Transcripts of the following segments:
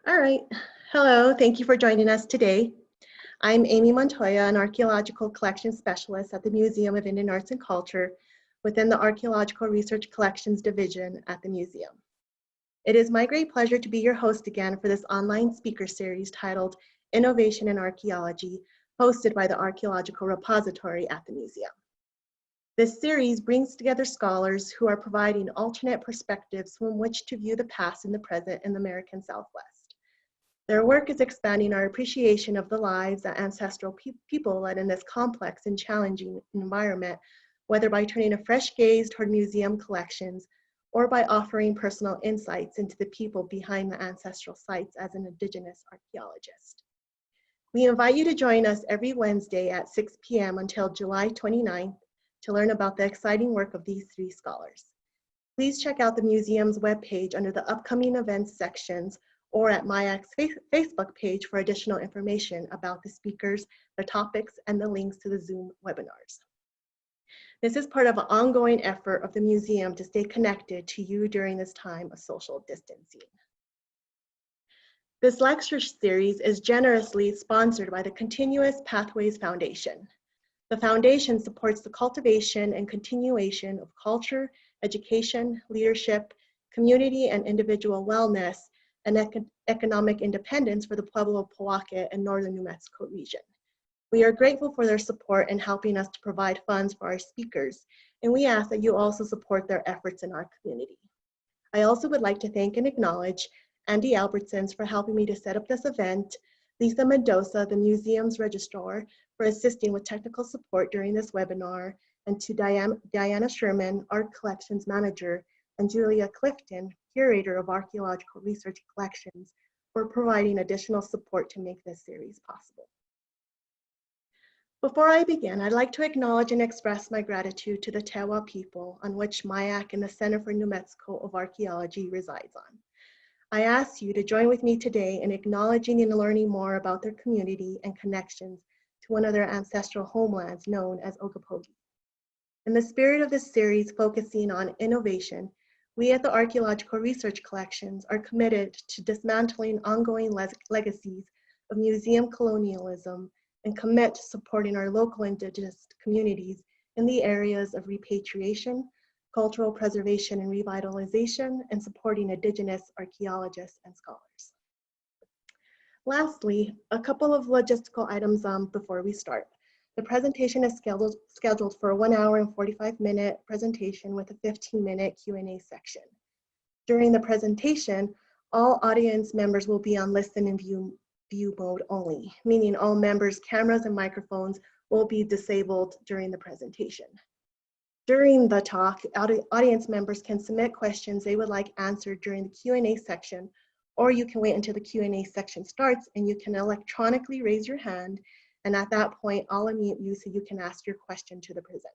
All right. Hello, thank you for joining us today. I'm Amy Montoya, an archaeological collection specialist at the Museum of Indian Arts and Culture within the Archaeological Research Collections Division at the museum. It is my great pleasure to be your host again for this online speaker series titled Innovation in Archaeology, hosted by the Archaeological Repository at the museum. This series brings together scholars who are providing alternate perspectives from which to view the past and the present in the American Southwest. Their work is expanding our appreciation of the lives that ancestral people led in this complex and challenging environment, whether by turning a fresh gaze toward museum collections or by offering personal insights into the people behind the ancestral sites as an indigenous archaeologist. We invite you to join us every Wednesday at 6 p.m. until July 29th to learn about the exciting work of these three scholars. Please check out the museum's webpage under the upcoming events sections or at MIAC's Facebook page for additional information about the speakers, the topics, and the links to the Zoom webinars. This is part of an ongoing effort of the museum to stay connected to you during this time of social distancing. This lecture series is generously sponsored by the Continuous Pathways Foundation. The foundation supports the cultivation and continuation of culture, education, leadership, community and individual wellness, and economic independence for the Pueblo, Pojoaque, and Northern New Mexico region. We are grateful for their support in helping us to provide funds for our speakers, and we ask that you also support their efforts in our community. I also would like to thank and acknowledge Andy Albertsons for helping me to set up this event, Lisa Mendoza, the museum's registrar, for assisting with technical support during this webinar, and to Diana Sherman, Art Collections Manager, and Julia Clifton, Curator of Archaeological Research Collections, for providing additional support to make this series possible. Before I begin, I'd like to acknowledge and express my gratitude to the Tewa people on which MIAC and the Center for New Mexico of Archaeology resides on. I ask you to join with me today in acknowledging and learning more about their community and connections to one of their ancestral homelands known as Okopogi. In the spirit of this series focusing on innovation, we at the Archaeological Research Collections are committed to dismantling ongoing legacies of museum colonialism and commit to supporting our local indigenous communities in the areas of repatriation, cultural preservation and revitalization, and supporting indigenous archaeologists and scholars. Lastly, a couple of logistical items before we start. The presentation is scheduled for a 1 hour and 45-minute presentation with a 15-minute Q&A section. During the presentation, all audience members will be on listen and view mode only, meaning all members' cameras and microphones will be disabled during the presentation. During the talk, audience members can submit questions they would like answered during the Q&A section, or you can wait until the Q&A section starts and you can electronically raise your hand, and at that point, I'll unmute you so you can ask your question to the presenter.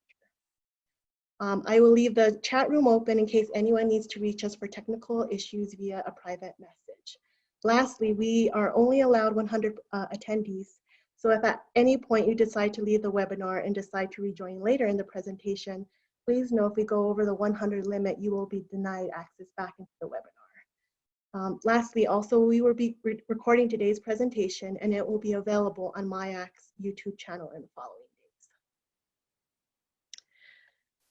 I will leave the chat room open in case anyone needs to reach us for technical issues via a private message. Lastly, we are only allowed 100 attendees, so if at any point you decide to leave the webinar and decide to rejoin later in the presentation, please know if we go over the 100 limit, you will be denied access back into the webinar. Lastly, also, we will be recording today's presentation and it will be available on MIAC's YouTube channel in the following days.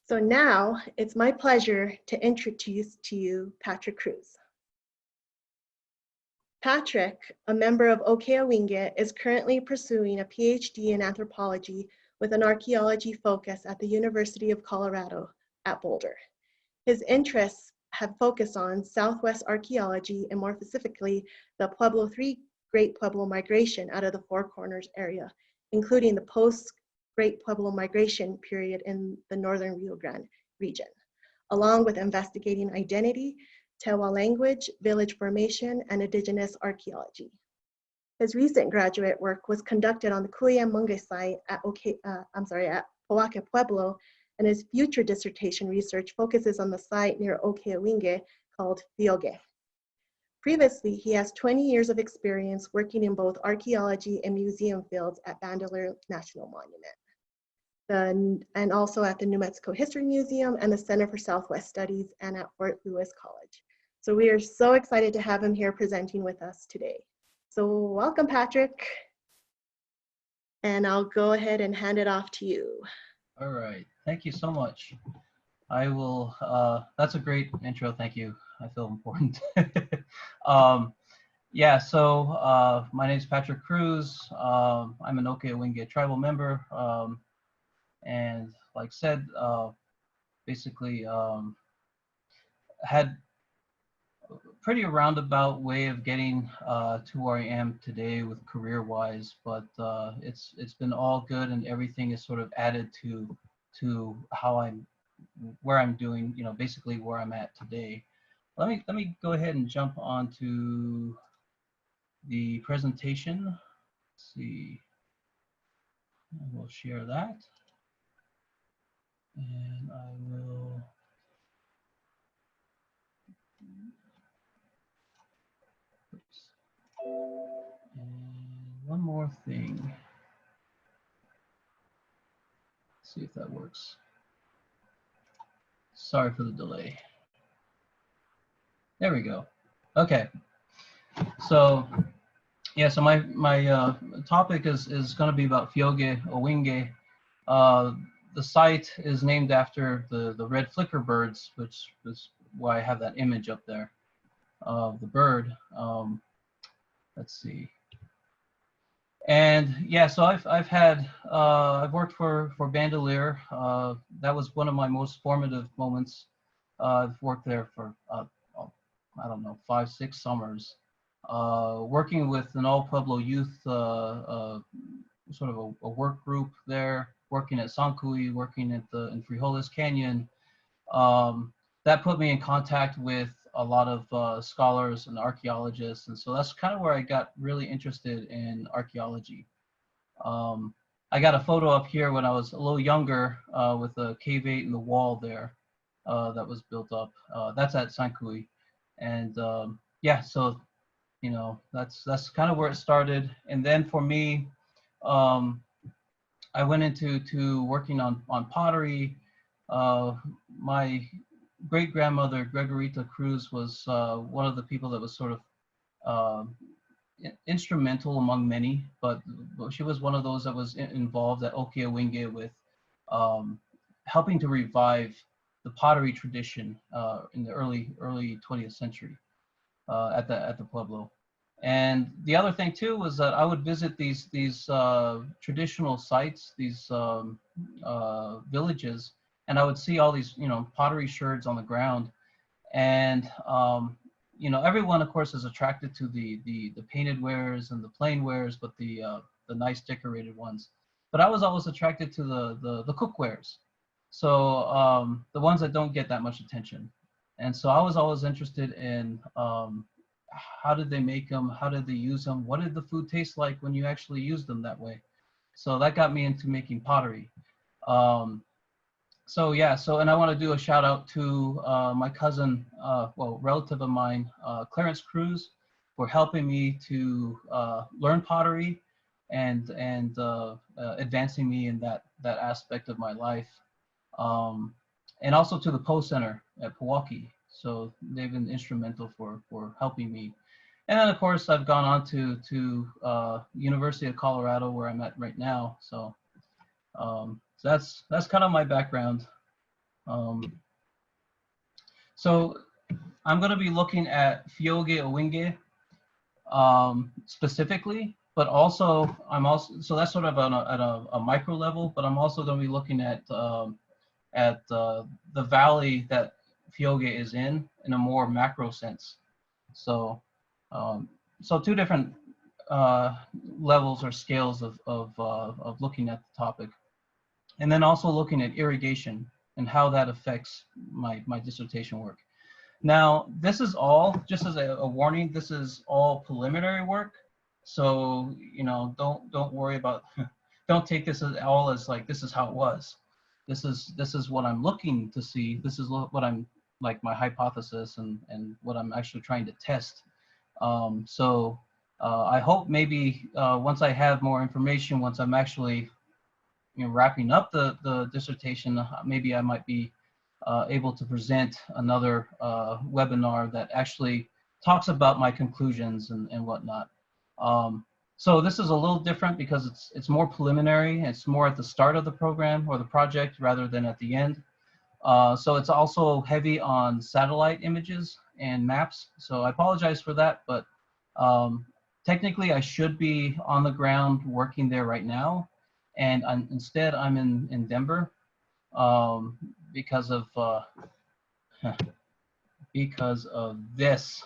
So now it's my pleasure to introduce to you Patrick Cruz. Patrick, a member of Ohkay Owingeh, is currently pursuing a Ph.D. in anthropology with an archaeology focus at the University of Colorado at Boulder. His interests have focused on Southwest archaeology and more specifically the PIII Great Pueblo Migration out of the Four Corners area, including the post-Great Pueblo Migration period in the Northern Rio Grande region, along with investigating identity, Tewa language, village formation, and indigenous archaeology. His recent graduate work was conducted on the Cuyamungue site at Pojoaque Pueblo, and his future dissertation research focuses on the site near Ohkay Owingeh called Phiogeh. Previously, he has 20 years of experience working in both archaeology and museum fields at Bandelier National Monument, and also at the New Mexico History Museum and the Center for Southwest Studies and at Fort Lewis College. So we are so excited to have him here presenting with us today. So welcome, Patrick. And I'll go ahead and hand it off to you. All right, thank you so much. I will, that's a great intro, thank you. I feel important. Yeah, so my name is Patrick Cruz. I'm an Ohkay Owingeh tribal member. And like said, basically had a pretty roundabout way of getting to where I am today with career-wise, but it's been all good, and everything is sort of added to how where I'm doing, you know, basically where I'm at today. Let me go ahead and jump onto the presentation. Let's see, I will share that, and I will. Oops. And one more thing. Let's see if that works. Sorry for the delay. There we go. Okay. So yeah, so my topic is going to be about Phiogeh Owingeh. The site is named after the red flicker birds, which is why I have that image up there of the bird. Let's see. And yeah, so I've worked for Bandelier. That was one of my most formative moments. I've worked there for I don't know, 5-6 summers, working with an all Pueblo youth sort of a work group there, working at Sancuy, working at in Frijoles Canyon. That put me in contact with a lot of scholars and archaeologists, and so that's kind of where I got really interested in archaeology. I got a photo up here when I was a little younger with a cave 8 in the wall there that was built up. That's at Sancuy, and yeah, so you know that's kind of where it started. And then for me, I went into working on pottery. My great grandmother Gregorita Cruz was one of the people that was sort of instrumental among many, but she was one of those that was involved at Ohkay Owingeh with helping to revive the pottery tradition in the early 20th century at the Pueblo. And the other thing too was that I would visit these traditional sites, these villages, and I would see all these, you know, pottery sherds on the ground, and you know, everyone of course is attracted to the painted wares and the plain wares, but the nice decorated ones. But I was always attracted to the cookwares, so the ones that don't get that much attention. And so I was always interested in how did they make them, how did they use them, what did the food taste like when you actually use them that way. So that got me into making pottery. So yeah, and I want to do a shout out to my cousin, well, relative of mine, Clarence Cruz, for helping me to learn pottery and advancing me in that aspect of my life. And also to the Poe Center at Pojoaque. So they've been instrumental for helping me. And then of course I've gone on to University of Colorado, where I'm at right now. So that's kind of my background. So I'm going to be looking at Phiogeh Owingeh specifically, but also so that's sort of at a micro level, but I'm also going to be looking at the valley that Phiogeh is in a more macro sense. So so two different levels or scales of looking at the topic. And then also looking at irrigation and how that affects my dissertation work. Now, this is all, just as a warning, this is all preliminary work. So, you know, don't worry about, don't take this as all as like, this is how it was. This is what I'm looking to see. This is what I'm, like, my hypothesis and what I'm actually trying to test. So I hope maybe once I have more information, once I'm actually, you know, wrapping up the dissertation, maybe I might be able to present another webinar that actually talks about my conclusions and whatnot. So this is a little different because it's more preliminary. It's more at the start of the program or the project rather than at the end. So it's also heavy on satellite images and maps. So I apologize for that, but technically I should be on the ground working there right now. And instead I'm in Denver because of this.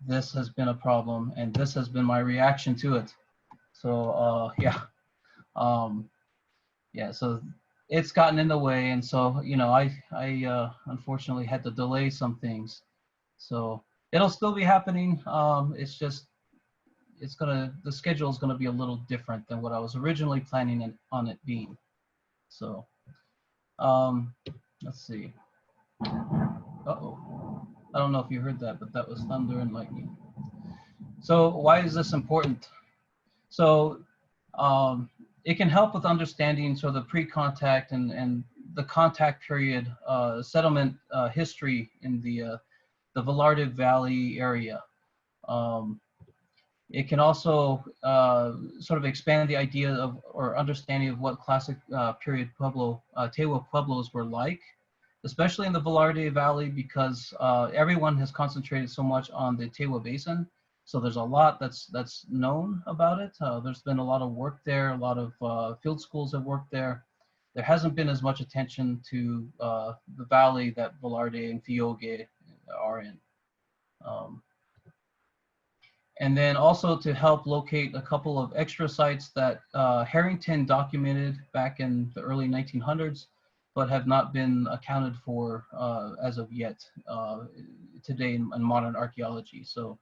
This has been a problem, and this has been my reaction to it. So yeah, yeah. So it's gotten in the way, and so I unfortunately had to delay some things. So it'll still be happening. It's just the schedule is gonna be a little different than what I was originally planning on it being. So let's see. Uh-oh. I don't know if you heard that, but that was thunder and lightning. So why is this important? So it can help with understanding sort of the pre-contact and the contact period settlement history in the Velarde Valley area. It can also sort of expand the idea of or understanding of what classic period Tewa Pueblos were like, especially in the Velarde Valley, because everyone has concentrated so much on the Tewa Basin. So there's a lot that's known about it. There's been a lot of work there. A lot of field schools have worked there. There hasn't been as much attention to the valley that Velarde and Phiogeh are in. And then also to help locate a couple of extra sites that Harrington documented back in the early 1900s, but have not been accounted for as of yet today in modern archaeology. So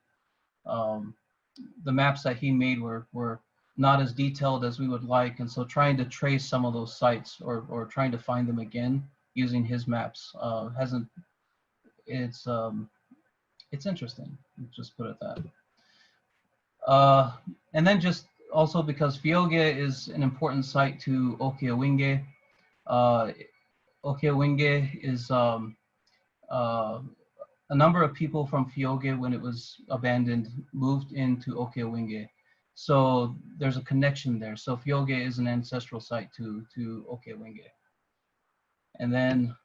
the maps that he made were not as detailed as we would like, and so trying to trace some of those sites or trying to find them again using his maps it's interesting. Let's just put it that. And then just also because Phiogeh is an important site to Ohkay Owingeh. Ohkay Owingeh is a number of people from Phiogeh, when it was abandoned, moved into Ohkay Owingeh. So there's a connection there. So Phiogeh is an ancestral site to Ohkay Owingeh. And then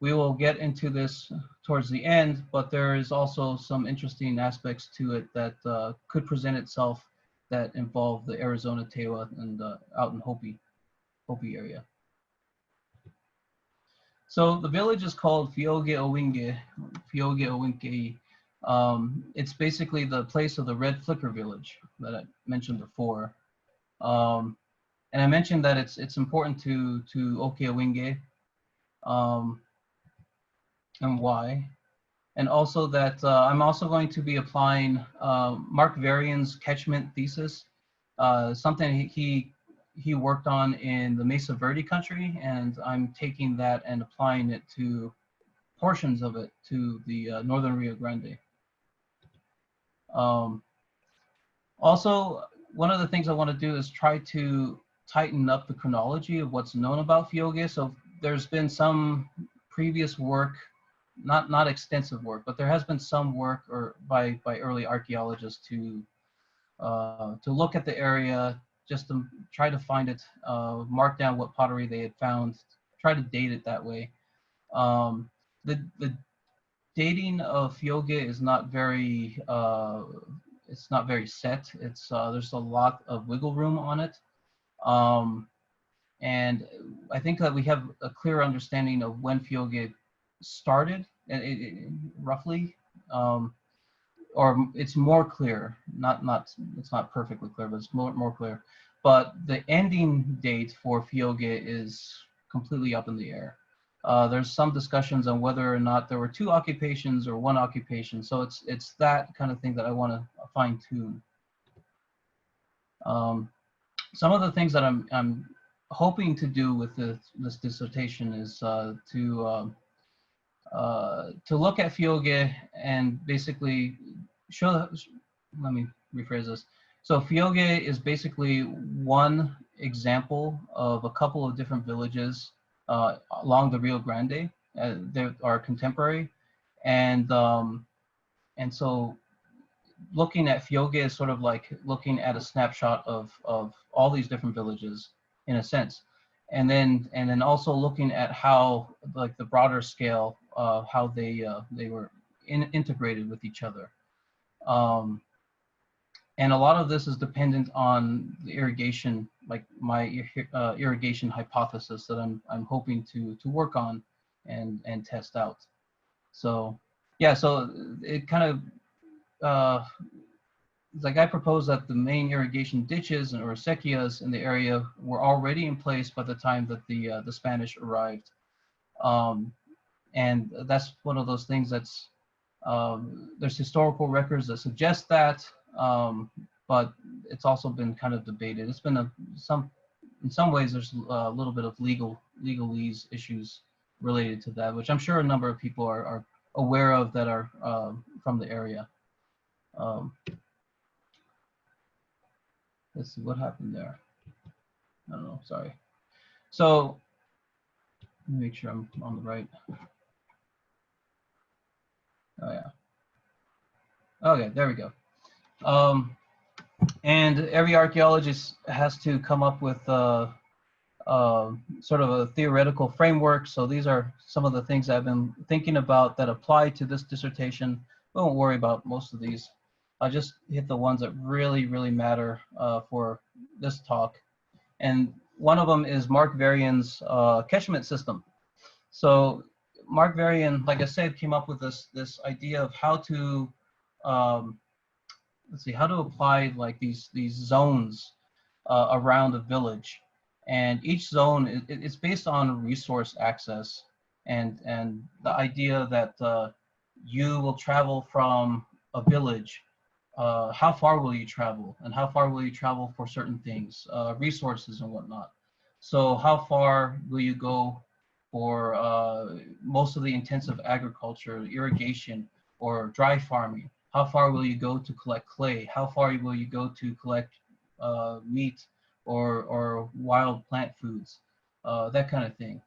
we will get into this towards the end, but there is also some interesting aspects to it that could present itself that involve the Arizona Tewa and out in Hopi area. So the village is called Phiogeh Owingeh, Phiogeh Owingeh. It's basically the place of the red flicker village that I mentioned before. And I mentioned that it's important to Ohkay Owingeh. And why, and also that I'm also going to be applying Mark Varien's catchment thesis, something he worked on in the Mesa Verde country, and I'm taking that and applying it to portions of it to the Northern Rio Grande. Also, one of the things I want to do is try to tighten up the chronology of what's known about Phiogeh. So there's been some previous work, not extensive work, but there has been some work by early archaeologists to look at the area, just to try to find it, mark down what pottery they had found, try to date it that way. The dating of Phiogeh is not very it's not very set. It's there's a lot of wiggle room on it. And I think that we have a clear understanding of when Phiogeh started, roughly, or it's more clear. It's not perfectly clear, but it's more clear. But the ending date for Phiogeh is completely up in the air. There's some discussions on whether or not there were 2 occupations or 1 occupation. So it's that kind of thing that I want to fine tune. Some of the things that I'm hoping to do with this dissertation is to look at Phiogeh and basically show. Let me rephrase this. So Phiogeh is basically one example of a couple of different villages along the Rio Grande, they are contemporary, and so looking at Phiogeh is sort of like looking at a snapshot of all these different villages in a sense, and then also looking at how, like, the broader scale, how they were integrated with each other. And a lot of this is dependent on the irrigation, like my irrigation hypothesis that I'm hoping to work on and test out. So yeah, so it kind of like I propose that the main irrigation ditches or acequias in the area were already in place by the time that the Spanish arrived, and that's one of those things that's there's historical records that suggest that, but it's also been kind of debated. It's been in some ways there's a little bit of legalese issues related to that, which I'm sure a number of people are aware of that are from the area. Let's see what happened there. I don't know, sorry. So let me make sure I'm on the right. Oh yeah. Okay, there we go. And every archaeologist has to come up with sort of a theoretical framework. So these are some of the things I've been thinking about that apply to this dissertation. Don't worry about most of these. I'll just hit the ones that really, really matter for this talk. And one of them is Mark Varien's catchment system. So Mark Varien, like I said, came up with this idea of how to let's see, how to apply like these zones around a village, and each zone it's based on resource access, and the idea that you will travel from a village. How far will you travel, and how far will you travel for certain things, resources and whatnot. So how far will you go for most of the intensive agriculture, irrigation, or dry farming? How far will you go to collect clay? How far will you go to collect meat or wild plant foods, that kind of thing.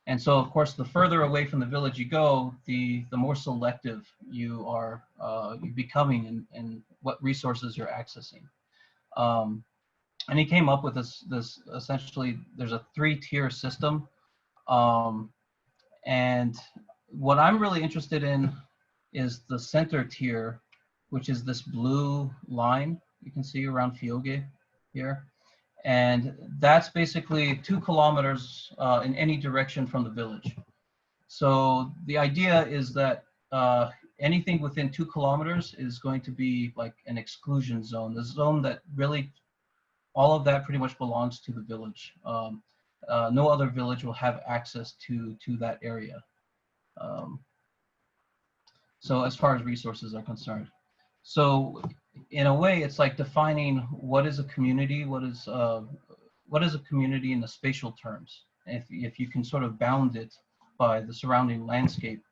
And so, of course, the further away from the village you go, the more selective you are becoming in what resources you're accessing. And he came up with this essentially, there's a 3-tier system. And what I'm really interested in is the center tier, which is this blue line you can see around Phiogeh here. And that's basically 2 kilometers in any direction from the village. So the idea is that anything within 2 kilometers is going to be like an exclusion zone, the zone that really, all of that pretty much belongs to the village. No other village will have access to that area. So as far as resources are concerned. So in a way, it's like defining what is a community, what is a community in the spatial terms. If you can sort of bound it by the surrounding landscape,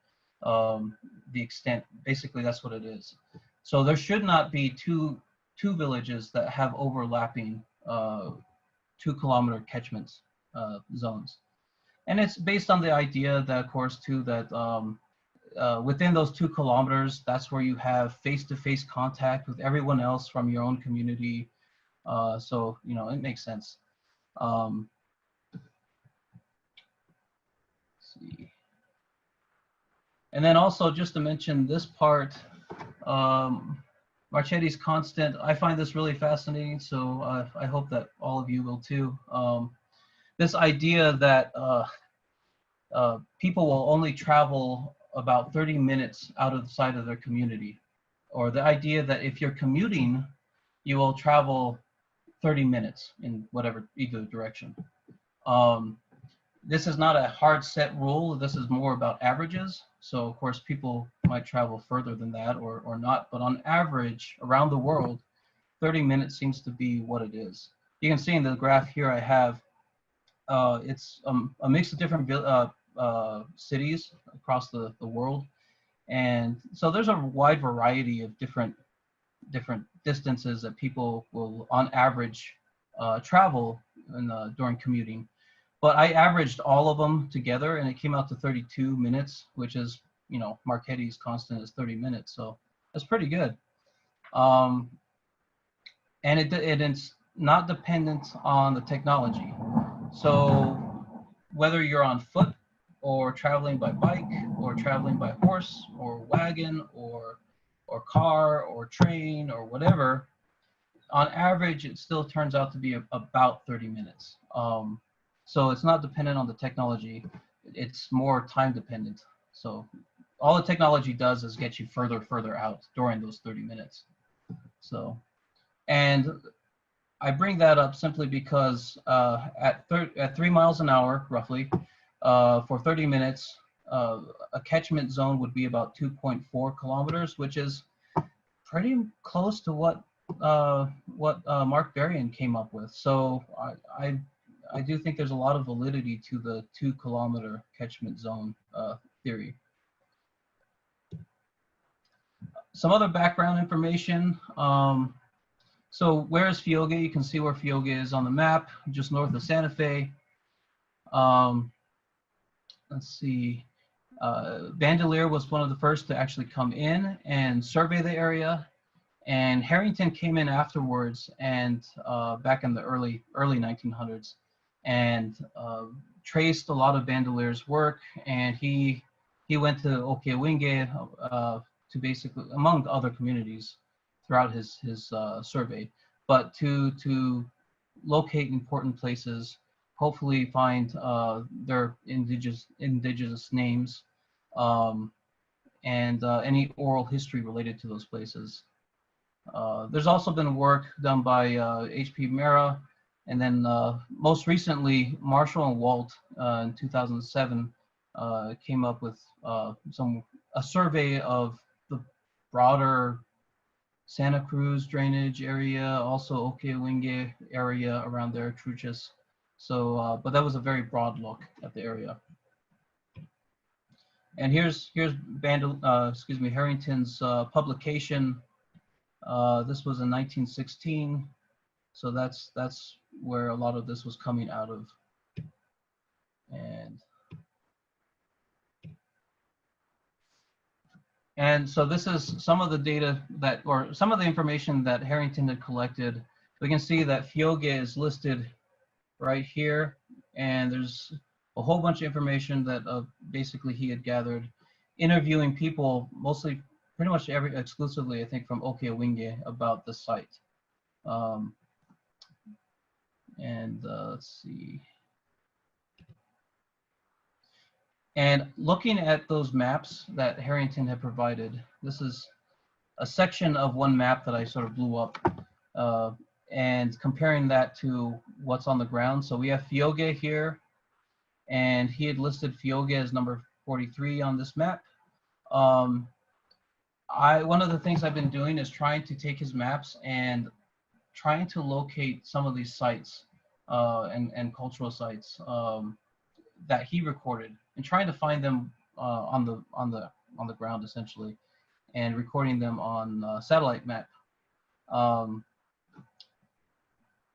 the extent, basically that's what it is. So there should not be two villages that have overlapping 2-kilometer catchments zones. And it's based on the idea that, of course, too, that within those 2 kilometers, that's where you have face-to-face contact with everyone else from your own community. So, you know, it makes sense. Let's see. And then also, just to mention this part, Marchetti's constant, I find this really fascinating, so I hope that all of you will too. This idea that people will only travel about 30 minutes out of the side of their community, or the idea that if you're commuting, you will travel 30 minutes in whatever, either direction. This is not a hard set rule. This is more about averages. So of course people might travel further than that or not, but on average around the world, 30 minutes seems to be what it is. You can see in the graph here I have, it's a mix of different cities across the world. And so there's a wide variety of different distances that people will on average travel during commuting. but I averaged all of them together and it came out to 32 minutes, which is, you know, Marchetti's constant is 30 minutes. So that's pretty good. And it's not dependent on the technology. So whether you're on foot or traveling by bike or traveling by horse or wagon or car or train or whatever, on average, it still turns out to be about 30 minutes. So it's not dependent on the technology. It's more time dependent. So all the technology does is get you further out during those 30 minutes. So, and I bring that up simply because at 3 miles an hour, roughly, for 30 minutes, a catchment zone would be about 2.4 kilometers, which is pretty close to what Mark Varien came up with. So I do think there's a lot of validity to the 2-kilometer catchment zone theory. Some other background information. So where is Phiogeh? You can see where Phiogeh is on the map, just north of Santa Fe. Let's see. Bandelier was one of the first to actually come in and survey the area. And Harrington came in afterwards and back in the early 1900s and traced a lot of Bandelier's work. And he went to Ohkay Owingeh to basically, among other communities throughout his survey, but to locate important places, hopefully find their indigenous names and any oral history related to those places. There's also been work done by H.P. Mera, and then most recently, Marshall and Walt in 2007 came up with a survey of the broader Santa Cruz drainage area, also Ohkay Owingeh area around there, Truchas. So, but that was a very broad look at the area. And here's Harrington's publication. This was in 1916, so that's where a lot of this was coming out of. And so this is some of the data that, or some of the information that Harrington had collected. We can see that Phiogeh is listed right here, and there's a whole bunch of information that basically he had gathered, interviewing people, mostly pretty much exclusively, I think, from Ohkay Owingeh about the site. Let's see. And looking at those maps that Harrington had provided, this is a section of one map that I sort of blew up and comparing that to what's on the ground. So we have Phiogeh here, and he had listed Phiogeh as number 43 on this map. One of the things I've been doing is trying to take his maps and trying to locate some of these sites and cultural sites that he recorded, and trying to find them on the ground essentially, and recording them on satellite map.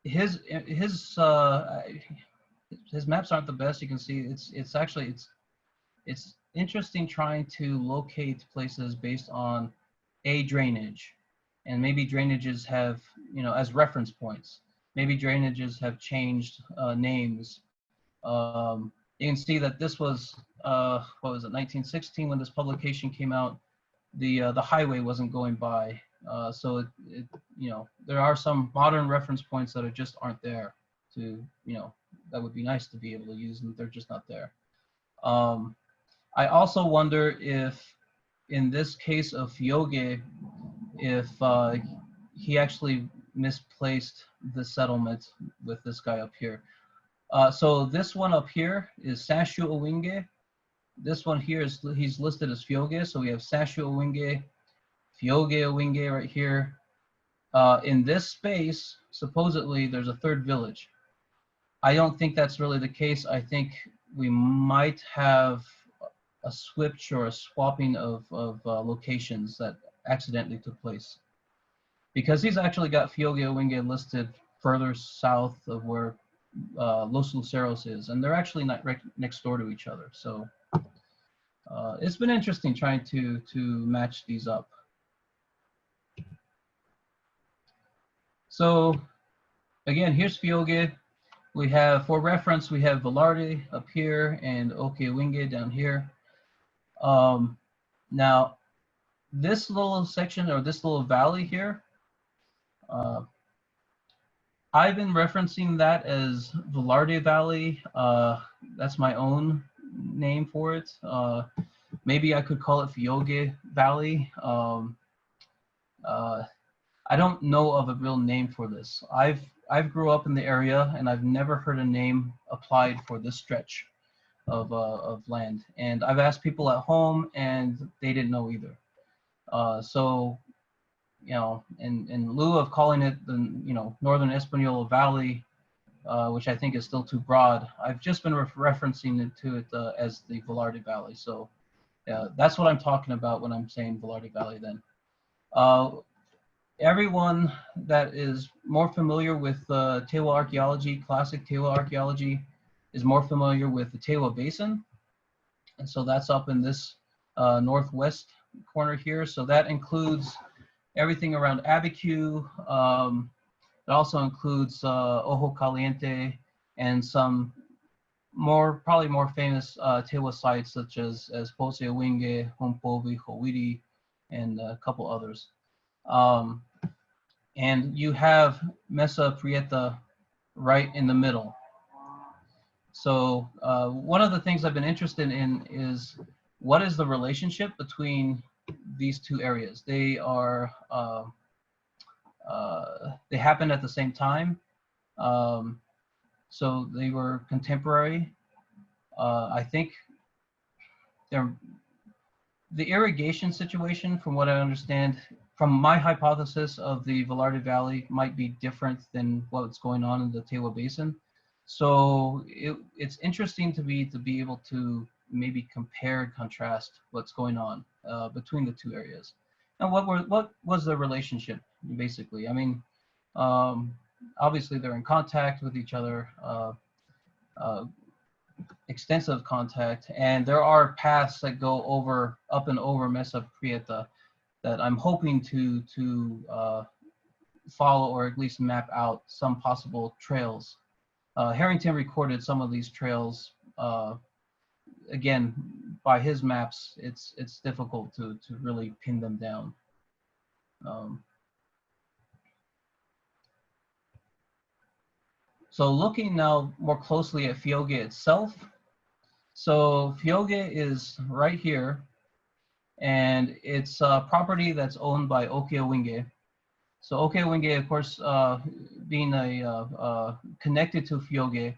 His maps aren't the best. You can see it's actually interesting trying to locate places based on drainage, and maybe drainages have, you know, as reference points. Maybe drainages have changed names. You can see that this was what was it, 1916 when this publication came out. The highway wasn't going by, so it you know, there are some modern reference points that just aren't there to, you know, that would be nice to be able to use, and they're just not there. I also wonder if, in this case of Phiogeh, if he actually misplaced the settlement with this guy up here. So this one up here is Sashu Owingeh. This one here is, he's listed as Phiogeh. So we have Sashu Owingeh, Phiogeh Owingeh right here. In this space, supposedly there's a third village. I don't think that's really the case. I think we might have a switch or a swapping of locations that accidentally took place, because he's actually got Phiogeh Owingeh listed further south of where Los Luceros is, and they're actually not next door to each other. So it's been interesting trying to match these up. So again, here's Phiogeh. We have, for reference, we have Velarde up here and Ohkay Owingeh down here. Now, this little section, or this little valley here, I've been referencing that as Velarde Valley. That's my own name for it. Maybe I could call it Phiogeh Valley. I don't know of a real name for this. I've grew up in the area, and I've never heard a name applied for this stretch of land. And I've asked people at home, and they didn't know either. So, you know, in lieu of calling it the, you know, Northern Espanola Valley, which I think is still too broad, I've just been referencing it to it as the Velarde Valley. So that's what I'm talking about when I'm saying Velarde Valley then. Everyone that is more familiar with Tewa archaeology, classic Tewa archaeology, is more familiar with the Tewa Basin. And so that's up in this northwest corner here. So that includes everything around Abiquiu. It also includes Ojo Caliente and some probably more famous Tewa sites such as Ohkay Owingeh, Humpovi, Howidi, and a couple others. And you have Mesa Prieta right in the middle. So one of the things I've been interested in is what is the relationship between these two areas? They are, they happened at the same time. So they were contemporary. I think the irrigation situation, from what I understand, from my hypothesis of the Velarde Valley, might be different than what's going on in the Tewa Basin. So it's interesting to be able to maybe compare and contrast what's going on between the two areas. And what was the relationship, basically? I mean, obviously they're in contact with each other, extensive contact, and there are paths that go up and over Mesa Prieta that I'm hoping to follow, or at least map out some possible trails. Harrington recorded some of these trails. Again, by his maps, it's difficult to really pin them down. So looking now more closely at Phiogeh itself. So Phiogeh is right here, and it's a property that's owned by Ohkay Owingeh. So Ohkay Owingeh, of course, being connected to Phiogeh,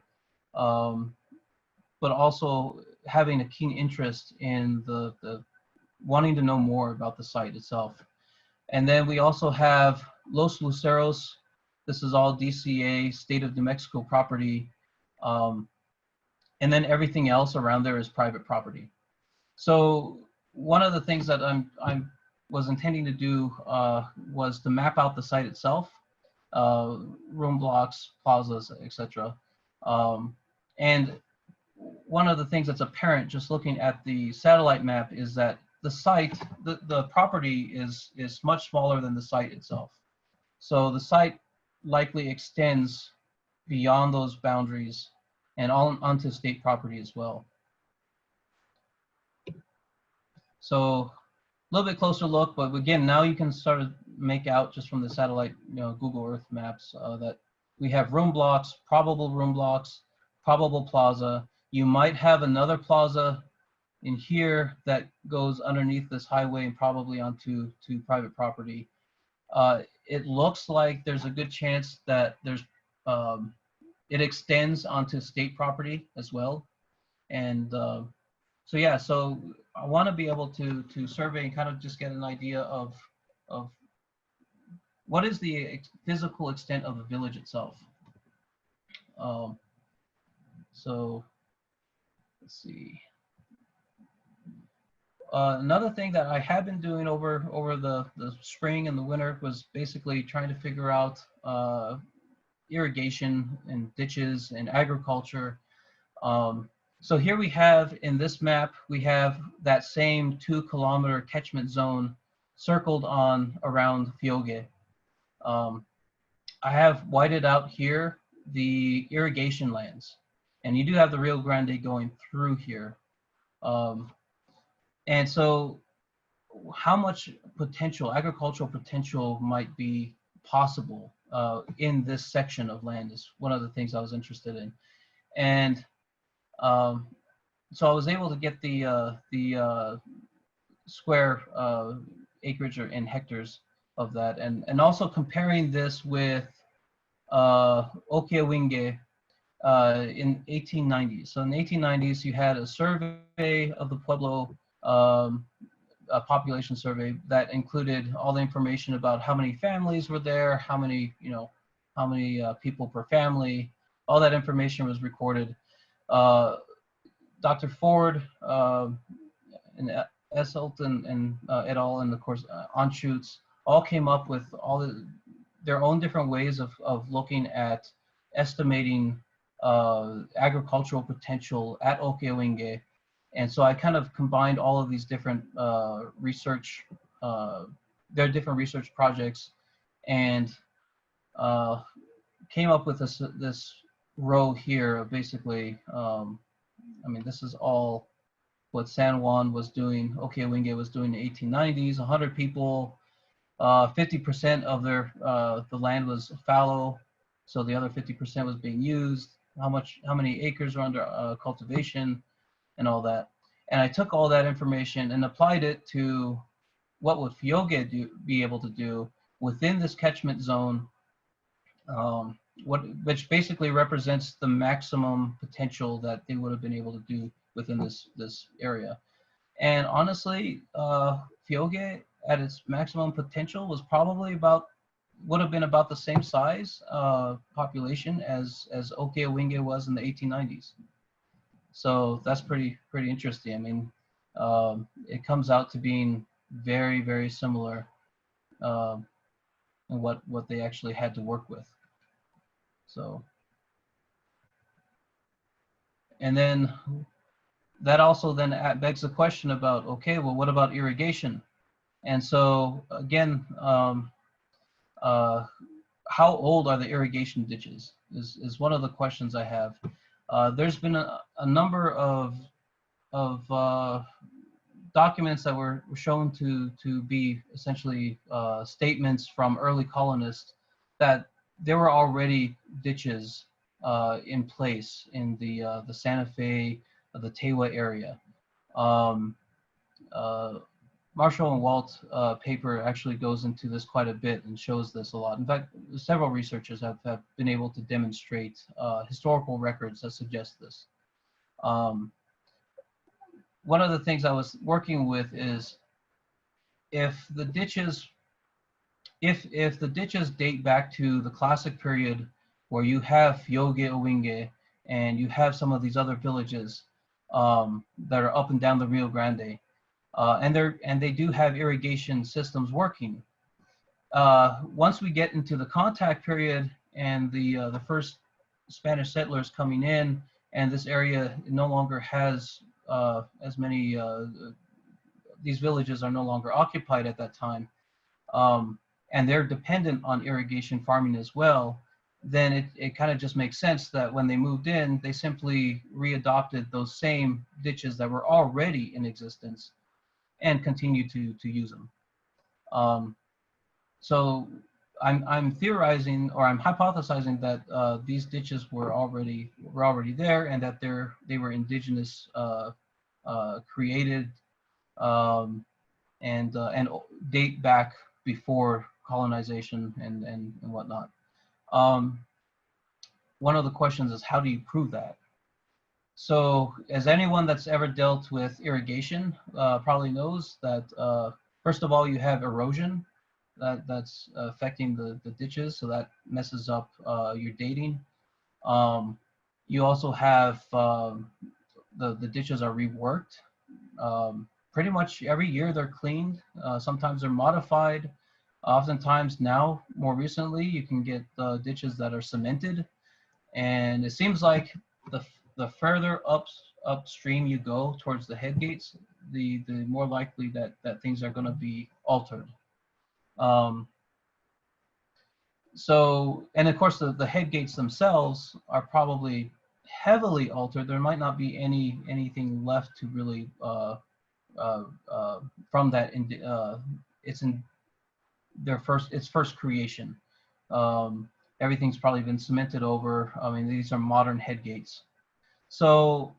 but also having a keen interest in the wanting to know more about the site itself. And then we also have Los Luceros. This is all DCA, State of New Mexico property. And then everything else around there is private property. So one of the things that I was intending to do was to map out the site itself, room blocks, plazas, etc. And one of the things that's apparent just looking at the satellite map is that the site, the property is much smaller than the site itself. So the site likely extends beyond those boundaries and onto state property as well. So a little bit closer look, but again, now you can start to make out just from the satellite, Google Earth maps that we have room blocks, probable plaza. You might have another plaza in here that goes underneath this highway and probably onto private property. It looks like there's a good chance that there's it extends onto state property as well. And so yeah, so I want to be able to survey and kind of just get an idea of what is the physical extent of the village itself. So let's see. Another thing that I have been doing over the spring and the winter was basically trying to figure out irrigation and ditches and agriculture. So here we have, in this map, we have that same 2-kilometer catchment zone circled on around Phiogeh. I have whited out here the irrigation lands, and you do have the Rio Grande going through here. And so how much potential, agricultural potential, might be possible in this section of land is one of the things I was interested in. And so I was able to get the square acreage or in hectares of that, and also comparing this with Ohkay Owingeh in 1890s. So in the 1890s, you had a survey of the Pueblo, a population survey that included all the information about how many families were there, how many people per family. All that information was recorded. Dr. Ford and Esselton and et al. And of course Anschutz all came up with their own different ways of looking at estimating agricultural potential at Ohkay Owingeh. And so I kind of combined all of these different research, their different research projects, and came up with this row here of basically, I mean, this is all what San Juan was doing, Ohkay Owingeh was doing in the 1890s, 100 people, 50% of the land was fallow, so the other 50% was being used. How many acres are under cultivation, and all that. And I took all that information and applied it to what would Phiogeh be able to do within this catchment zone, which basically represents the maximum potential that they would have been able to do within this area. And honestly, Phiogeh at its maximum potential was probably would have been about the same size population as Ohkay Owingeh was in the 1890s. So that's pretty interesting. I mean, it comes out to being very, very similar in what they actually had to work with. So, and then that also then begs the question about, okay, well, what about irrigation? And so again, how old are the irrigation ditches is one of the questions I have. There's been a number of documents that were shown to be essentially statements from early colonists that there were already ditches in place in the Santa Fe, the Tewa area. Marshall and Walt paper actually goes into this quite a bit and shows this a lot. In fact, several researchers have been able to demonstrate historical records that suggest this. One of the things I was working with is if the ditches date back to the Classic period, where you have Phiogeh Owingeh and you have some of these other villages that are up and down the Rio Grande, and they do have irrigation systems working. Once we get into the contact period and the first Spanish settlers coming in, and this area no longer has as many, these villages are no longer occupied at that time, and they're dependent on irrigation farming as well, then it kind of just makes sense that when they moved in, they simply readopted those same ditches that were already in existence and continue to use them. So I'm theorizing, or I'm hypothesizing that these ditches were already there, and that they were indigenous created and date back before colonization and whatnot. One of the questions is, how do you prove that? So as anyone that's ever dealt with irrigation probably knows that first of all, you have erosion that's affecting the ditches, so that messes up your dating. You also have the ditches are reworked. Pretty much every year they're cleaned. Sometimes they're modified. Oftentimes now, more recently, you can get ditches that are cemented, and it seems like the further upstream you go towards the head gates, the more likely that things are going to be altered. So, and of course, the head gates themselves are probably heavily altered. There might not be anything left to really from that. It's in its first creation. Everything's probably been cemented over. I mean, these are modern head gates. So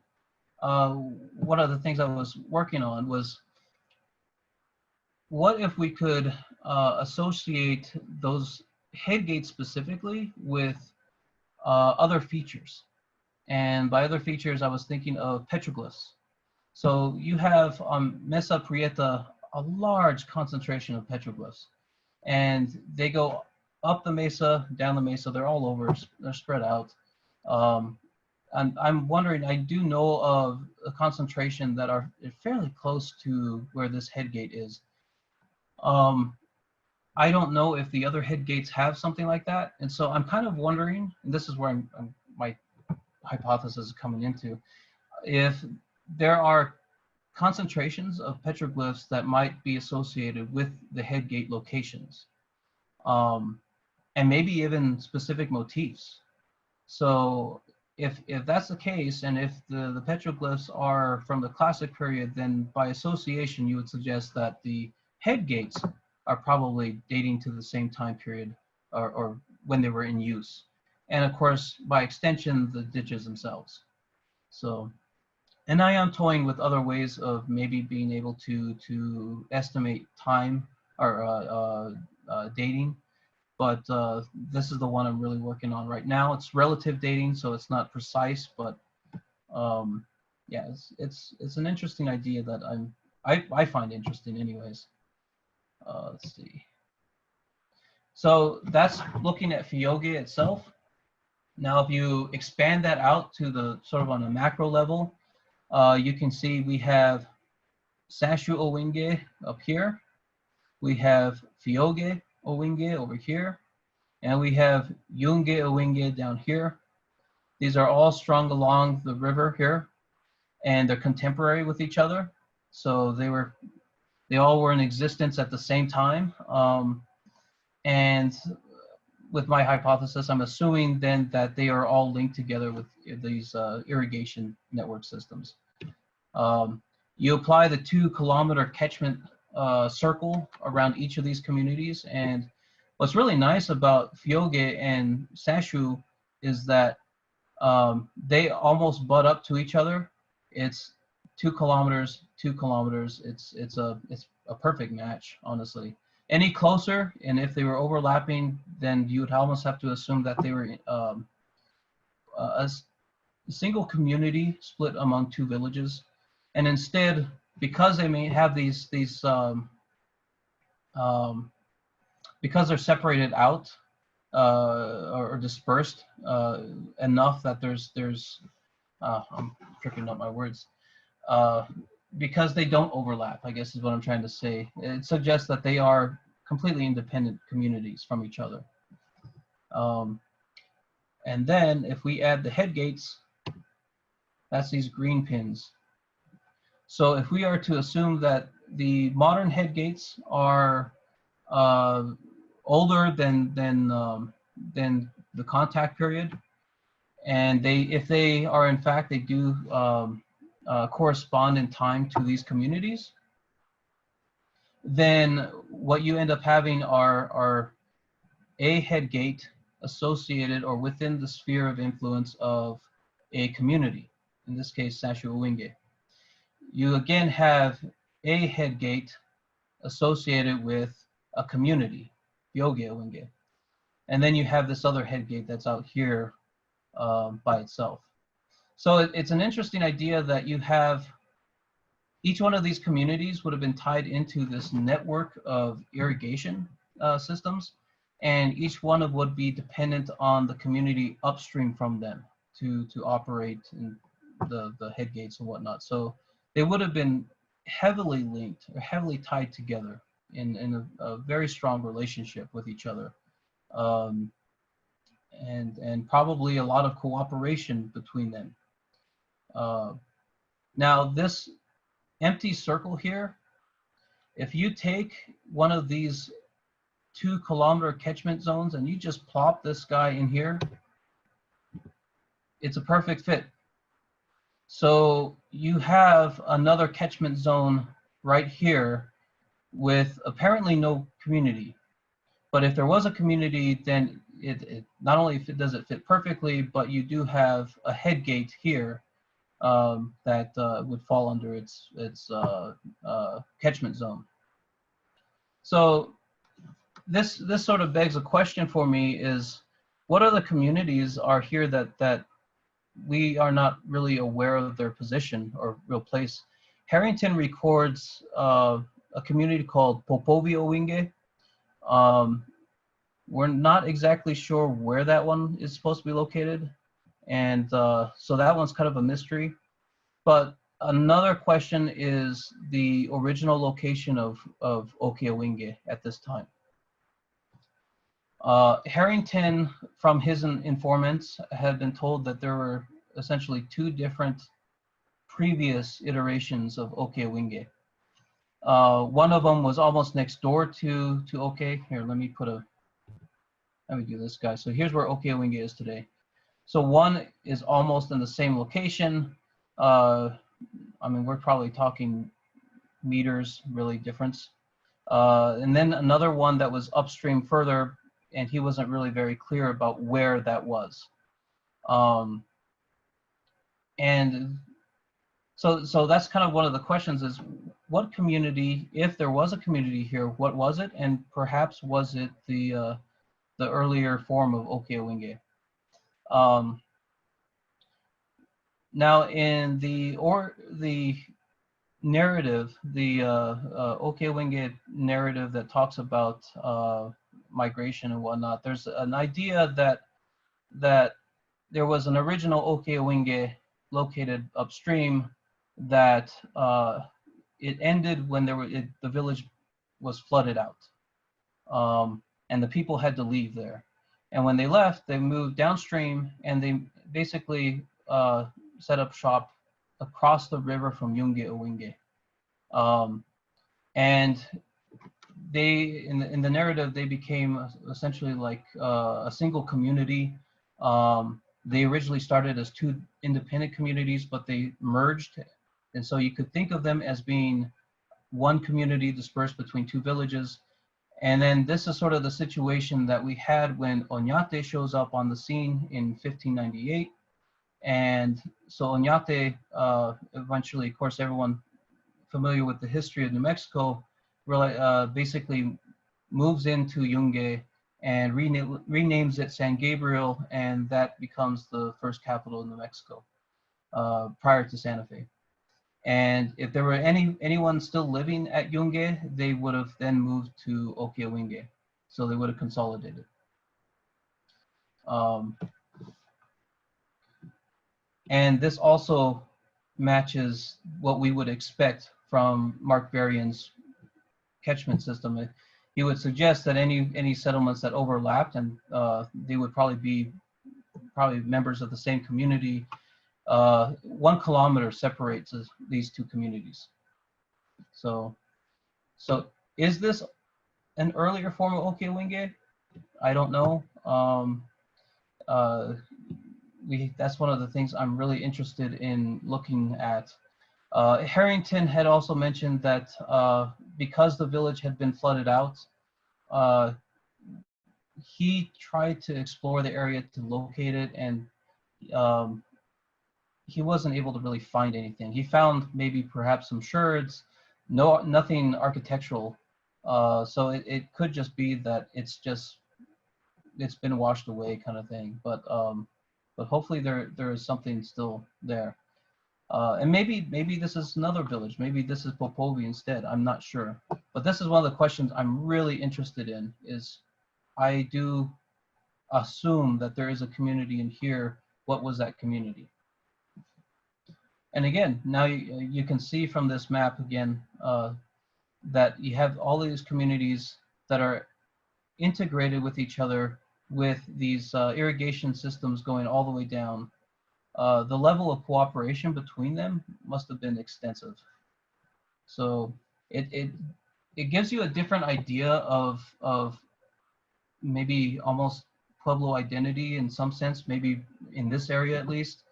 one of the things I was working on was, what if we could associate those head gates specifically with other features? And by other features, I was thinking of petroglyphs. So you have on Mesa Prieta a large concentration of petroglyphs, and they go up the mesa, down the mesa. They're all over. They're spread out. And I'm wondering, I do know of a concentration that are fairly close to where this head gate is. I don't know if the other head gates have something like that. And so I'm kind of wondering, and this is where my hypothesis is coming into, if there are concentrations of petroglyphs that might be associated with the head gate locations, and maybe even specific motifs. So if that's the case, and if the petroglyphs are from the Classic period, then by association, you would suggest that the head gates are probably dating to the same time period or when they were in use. And of course, by extension, the ditches themselves. So, and I am toying with other ways of maybe being able to estimate time or dating, but this is the one I'm really working on right now. It's relative dating, so it's not precise, but yeah, it's an interesting idea that I find interesting anyways. Let's see. So that's looking at Phiogeh itself. Now, if you expand that out to the sort of on a macro level, you can see we have Sashu Owingeh up here. We have Phiogeh Owingeh over here. And we have Cuyamungue Owingeh down here. These are all strung along the river here, and they're contemporary with each other. So they all were in existence at the same time. And with my hypothesis, I'm assuming then that they are all linked together with these irrigation network systems. You apply the 2-kilometer catchment circle around each of these communities, and what's really nice about Phiogeh and Sashu is that they almost butt up to each other. It's 2 kilometers, 2 kilometers. It's a perfect match, honestly. Any closer, and if they were overlapping, then you would almost have to assume that they were a single community split among 2 villages. And instead, because they may have these because they're separated out or dispersed enough that there's I'm tricking up my words, because they don't overlap, I guess is what I'm trying to say. It suggests that they are completely independent communities from each other. And then if we add the head gates, that's these green pins. So if we are to assume that the modern head gates are older than the contact period, and if they are in fact, they do correspond in time to these communities, then what you end up having are a head gate associated or within the sphere of influence of a community, in this case Sashu Owingeh. You again have a head gate associated with a community, Phiogeh Owingeh. And then you have this other head gate that's out here by itself. So it's an interesting idea that you have each one of these communities would have been tied into this network of irrigation systems, and each one of would be dependent on the community upstream from them to operate in the head gates and whatnot. So they would have been heavily linked or heavily tied together in a very strong relationship with each other, and probably a lot of cooperation between them. Now this empty circle here, if you take one of these 2-kilometer catchment zones and you just plop this guy in here, it's a perfect fit. So you have another catchment zone right here with apparently no community. But if there was a community, then it not only does it fit perfectly, but you do have a head gate here that would fall under its catchment zone. So this sort of begs a question for me: is what other communities are here that we are not really aware of their position or real place? Harrington records a community called Ohkay Owingeh. We're not exactly sure where that one is supposed to be located, and so that one's kind of a mystery. But another question is the original location of Ohkay Owingeh at this time. Harrington, from his informants, had been told that there were essentially 2 different previous iterations of Ohkay Owingeh. One of them was almost next door to Ohkay. Here, let me do this, guy. So here's where Ohkay Owingeh is today. So one is almost in the same location. I mean, we're probably talking meters, really, difference. And then another one that was upstream further, and he wasn't really very clear about where that was. And so that's kind of one of the questions: is what community, if there was a community here, what was it? And perhaps was it the earlier form of Ohkay Owingeh? Now, in the narrative, the Ohkay Owingeh narrative that talks about migration and whatnot, there's an idea that there was an original Ohkay Owingeh located upstream, that it ended when the village was flooded out, and the people had to leave there. And when they left, they moved downstream, and they basically set up shop across the river from Phiogeh Owingeh. And they, in the narrative, they became essentially like a single community. They originally started as 2 independent communities, but they merged. And so you could think of them as being one community dispersed between 2 villages. And then this is sort of the situation that we had when Oñate shows up on the scene in 1598. And so Oñate eventually, of course, everyone familiar with the history of New Mexico, really basically moves into Phiogeh and renames it San Gabriel, and that becomes the first capital of New Mexico prior to Santa Fe. And if there were anyone still living at Phiogeh, they would have then moved to Ohkay Owingeh, so they would have consolidated. And this also matches what we would expect from Mark Varien's catchment system. He would suggest that any settlements that overlapped, and they would probably be members of the same community. 1 kilometer separates these 2 communities. So is this an earlier form of Ohkay Owingeh? I don't know. That's one of the things I'm really interested in looking at. Harrington had also mentioned that because the village had been flooded out, he tried to explore the area to locate it, and he wasn't able to really find anything. He found maybe perhaps some sherds, nothing architectural. So it could just be that it's been washed away, kind of thing. But hopefully there is something still there. And maybe this is another village. Maybe this is Popovi instead. I'm not sure. But this is one of the questions I'm really interested in. Is I do assume that there is a community in here. What was that community? And again, now you can see from this map again, that you have all these communities that are integrated with each other with these irrigation systems going all the way down. The level of cooperation between them must have been extensive. So it gives you a different idea of maybe almost Pueblo identity in some sense, maybe in this area at least.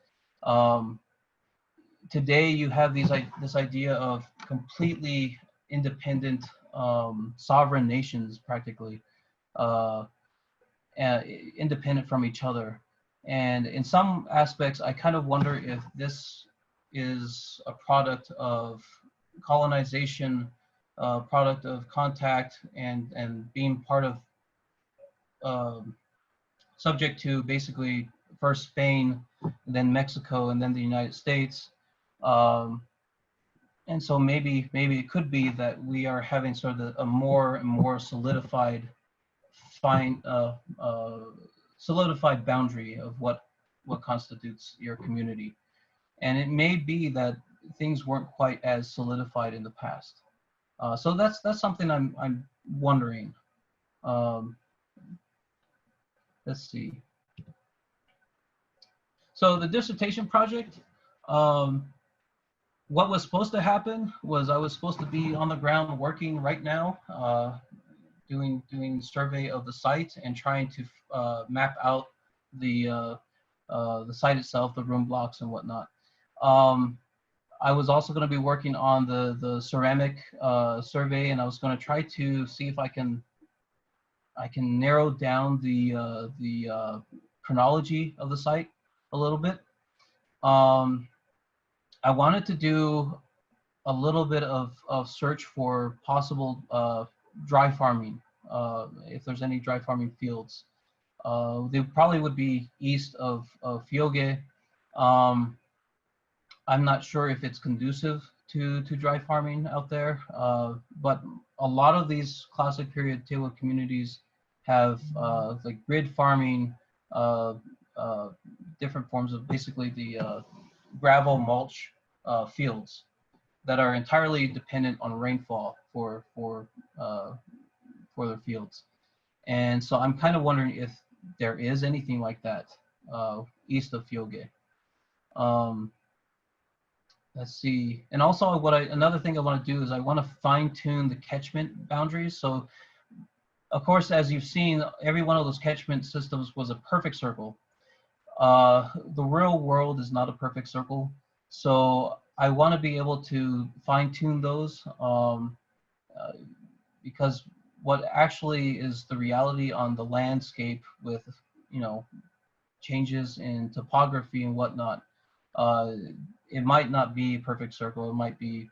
Today you have this idea of completely independent sovereign nations practically, independent from each other. And in some aspects, I kind of wonder if this is a product of colonization, product of contact, and being part of, subject to basically first Spain, then Mexico, and then the United States. And so maybe it could be that we are having sort of a more and more solidified solidified boundary of what constitutes your community. And it may be that things weren't quite as solidified in the past. So that's something I'm wondering. Let's see. So the dissertation project, what was supposed to happen was I was supposed to be on the ground working right now, doing survey of the site and trying to map out the site itself, the room blocks and whatnot. I was also going to be working on the ceramic survey, and I was going to try to see if I can narrow down the chronology of the site a little bit. I wanted to do a little bit of search for possible dry farming, if there's any dry farming fields. They probably would be east of Phiogeh. I'm not sure if it's conducive to dry farming out there, but a lot of these classic period Tewa communities have like grid farming, different forms of basically the gravel mulch fields that are entirely dependent on rainfall for their fields. And so I'm kind of wondering if there is anything like that east of Phiogeh. Let's see. And also another thing I want to do is I want to fine tune the catchment boundaries. So of course, as you've seen, every one of those catchment systems was a perfect circle. The real world is not a perfect circle. So I want to be able to fine tune those because what actually is the reality on the landscape with, changes in topography and whatnot, it might not be a perfect circle. It might be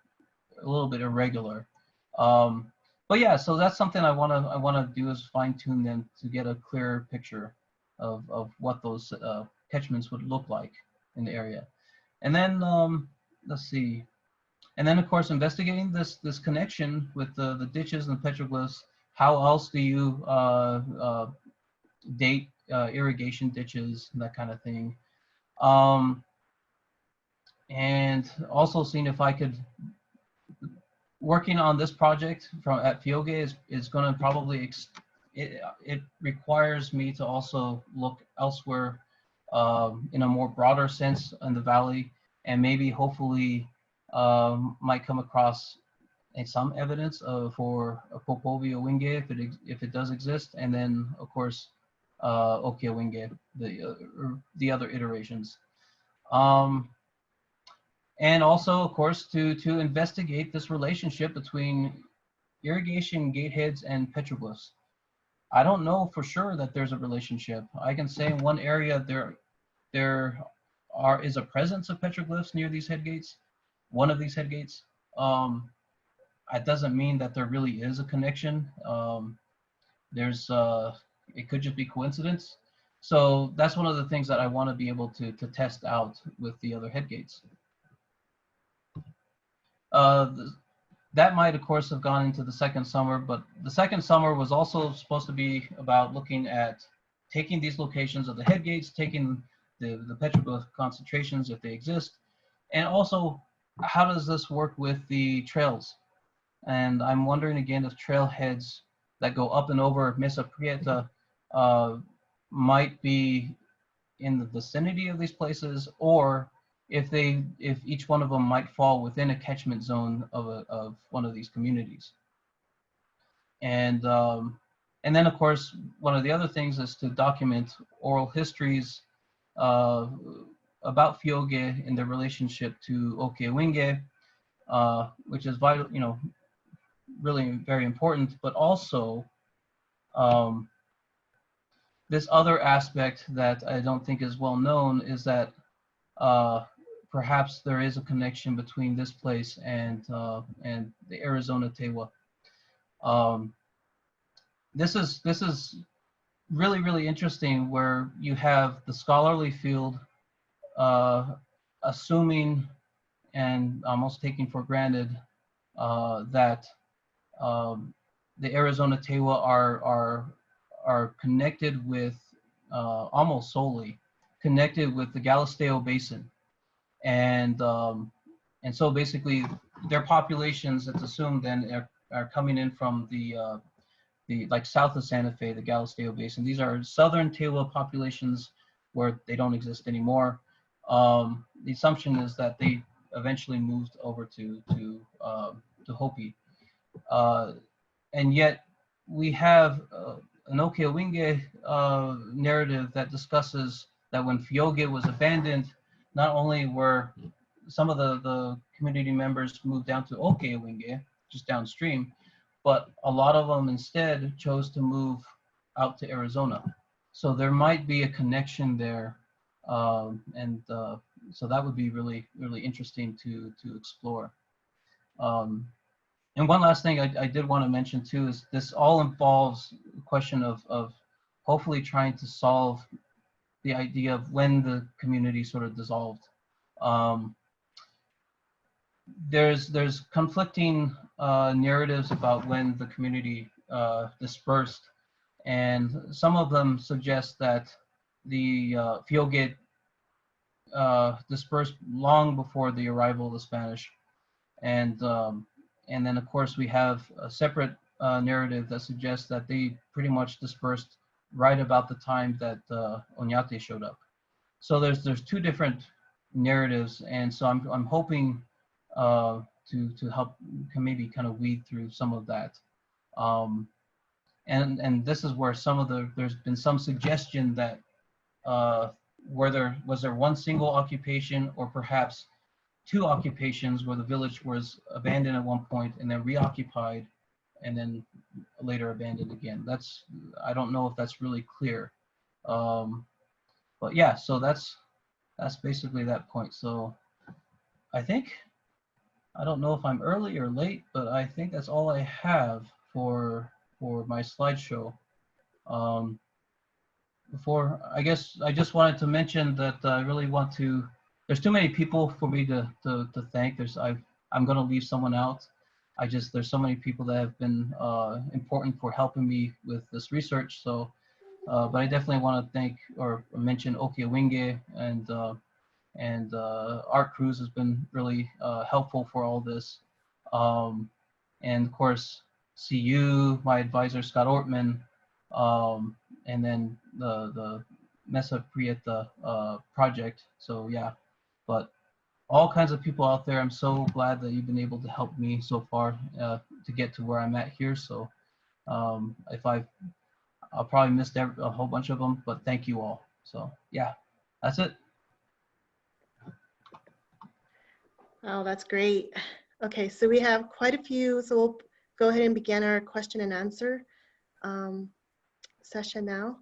a little bit irregular. But yeah, so that's something I want to do is fine tune them to get a clearer picture of what those catchments would look like in the area. And then let's see. And then of course investigating this connection with the ditches and the petroglyphs. How else do you date irrigation ditches and that kind of thing? And also seeing if I could, working on this project at Phiogeh is going to probably, it requires me to also look elsewhere in a more broader sense in the valley, and maybe hopefully might come across some evidence for Ohkay Owingeh if it does exist, and then of course Ohkay Owingeh, the other iterations. And also, of course, to investigate this relationship between irrigation gateheads and petroglyphs. I don't know for sure that there's a relationship. I can say in one area there is a presence of petroglyphs near these headgates, one of these headgates. It doesn't mean that there really is a connection. It could just be coincidence. So that's one of the things that I want to be able to test out with the other headgates. That might, of course, have gone into the second summer, but the second summer was also supposed to be about looking at taking these locations of the headgates, taking the petroglyph concentrations if they exist, and also how does this work with the trails And I'm wondering again if trailheads that go up and over Mesa Prieta might be in the vicinity of these places, or if each one of them might fall within a catchment zone of one of these communities. And then of course, one of the other things is to document oral histories about Phiogeh in their relationship to Ohkay Owingeh, which is vital, really very important, but also this other aspect that I don't think is well known is that perhaps there is a connection between this place and the Arizona Tewa. This is really, really interesting, where you have the scholarly field assuming and almost taking for granted that the Arizona Tewa are connected with, almost solely connected with the Galisteo Basin. And so basically their populations, it's assumed then, are coming in from the like south of Santa Fe, the Galisteo Basin. These are southern Tewa populations where they don't exist anymore. The assumption is that they eventually moved over to Hopi. And yet we have an Ohkay Owingeh narrative that discusses that when Phiogeh was abandoned, not only were some of the community members moved down to Ohkay Owingeh, just downstream, but a lot of them instead chose to move out to Arizona. So there might be a connection there. So that would be really, really interesting to explore. And one last thing I did want to mention too is this all involves the question of hopefully trying to solve the idea of when the community sort of dissolved. There's conflicting narratives about when the community dispersed, and some of them suggest that the Phiogeh dispersed long before the arrival of the Spanish, and then of course we have a separate narrative that suggests that they pretty much dispersed right about the time that Oñate showed up. So there's two different narratives, and so I'm hoping to help maybe kind of weed through some of that. And this is where there's been some suggestion that was there one single occupation, or perhaps two occupations, where the village was abandoned at one point and then reoccupied and then later abandoned again. I don't know if that's really clear. But yeah, so that's basically that point. So I don't know if I'm early or late, but I think that's all I have for my slideshow. Before, I guess I just wanted to mention that I really want to, there's too many people for me to thank. I'm going to leave someone out. There's so many people that have been important for helping me with this research. So, but I definitely want to thank or mention Ohkay Owingeh, and Art Cruz has been really helpful for all this. And of course, CU, my advisor, Scott Ortman, and then the Mesa Prieta project. So yeah, but all kinds of people out there. I'm so glad that you've been able to help me so far to get to where I'm at here. So I'll probably missed a whole bunch of them, but thank you all. So yeah, that's it. Oh, that's great. Okay, so we have quite a few, so we'll go ahead and begin our question and answer session now.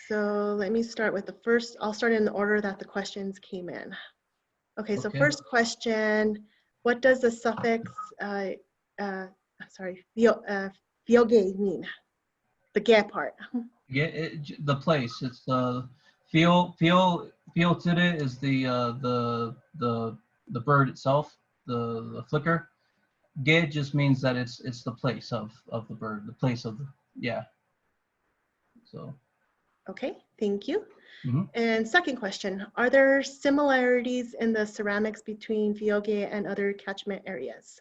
So let me start with the first. I'll start in the order that the questions came in. Okay, so first question, what does the suffix, Phiogeh mean? The "ge" part. Yeah, the place. It's the Phiotide is the bird itself, the flicker. Ge just means that it's the place of the bird, the place of the, yeah. So. Okay, thank you. Mm-hmm. And second question, are there similarities in the ceramics between Phiogeh and other catchment areas?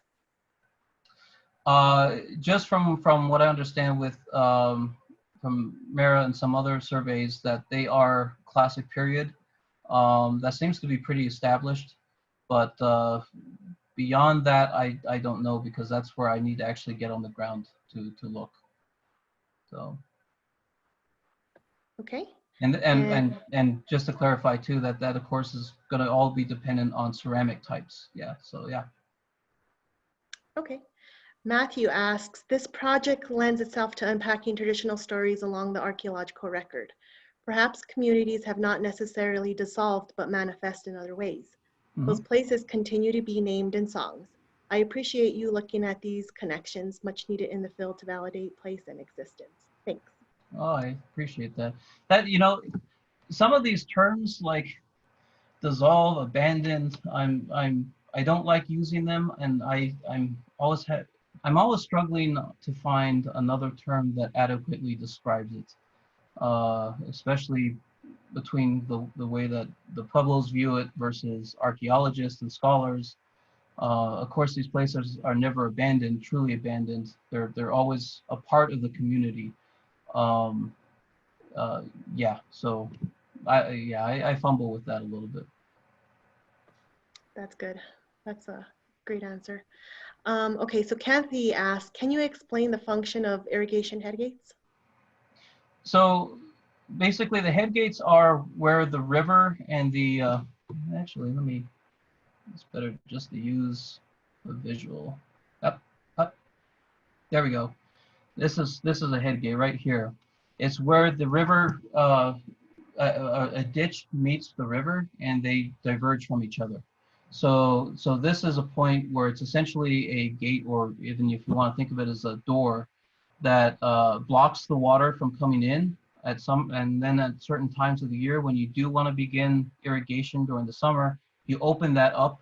Just from what I understand with from Mara and some other surveys that they are classic period. That seems to be pretty established, but beyond that, I don't know because that's where I need to actually get on the ground to look. So. Okay. And just to clarify too, that of course is going to all be dependent on ceramic types. Yeah. So yeah. Okay. Matthew asks, this project lends itself to unpacking traditional stories along the archaeological record. Perhaps communities have not necessarily dissolved, but manifest in other ways. Those places continue to be named in songs. I appreciate you looking at these connections, much needed in the field to validate place and existence. Thanks. Oh, I appreciate that. That, you know, some of these terms like dissolve, abandoned, I don't like using them, and I'm always struggling to find another term that adequately describes it, especially between the way that the Pueblos view it versus archaeologists and scholars. Of course, these places are never abandoned, truly abandoned. They're always a part of the community. Um, yeah, so I fumble with that a little bit. That's good. That's a great answer. Okay, so Kathy asked, can you explain the function of irrigation headgates? So basically the headgates are where the river and the, actually, it's better just to use a visual. Up, there we go. This is a headgate right here. It's where the river, a ditch meets the river and they diverge from each other. So this is a point where it's essentially a gate, or even if you want to think of it as a door that blocks the water from coming in and then at certain times of the year when you do want to begin irrigation during the summer, you open that up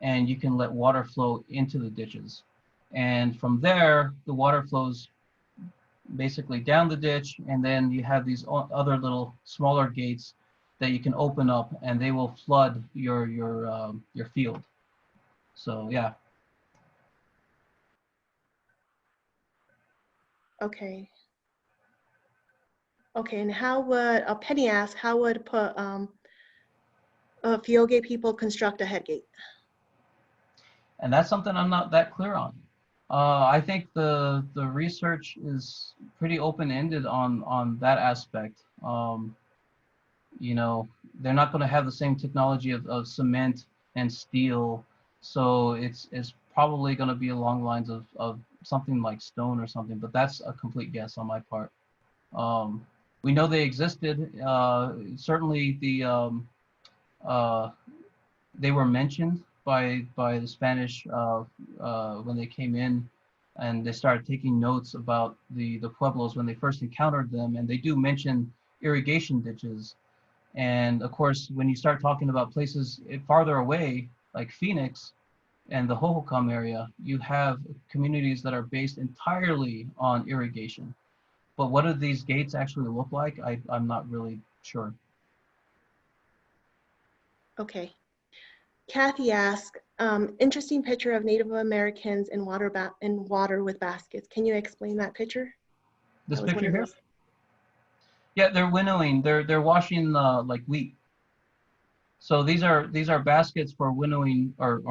and you can let water flow into the ditches. And from there, the water flows basically down the ditch, and then you have these other little smaller gates that you can open up and they will flood your field. So yeah. Okay. Okay, and how would, Penny asked, how would Phiogeh people construct a headgate? And that's something I'm not that clear on. I think the research is pretty open-ended on that aspect. You know, they're not going to have the same technology of cement and steel, so it's probably going to be along the lines of something like stone or something. But that's a complete guess on my part. We know they existed. Certainly, they were mentioned by the Spanish when they came in, and they started taking notes about the pueblos when they first encountered them, and they do mention irrigation ditches. And of course, when you start talking about places farther away, like Phoenix and the Hohokam area, you have communities that are based entirely on irrigation. But what do these gates actually look like? I'm not really sure. Okay. Kathy asked, interesting picture of Native Americans in water with baskets. Can you explain that picture? This picture here? Yeah, they're winnowing. They're washing like wheat. So these are baskets for winnowing or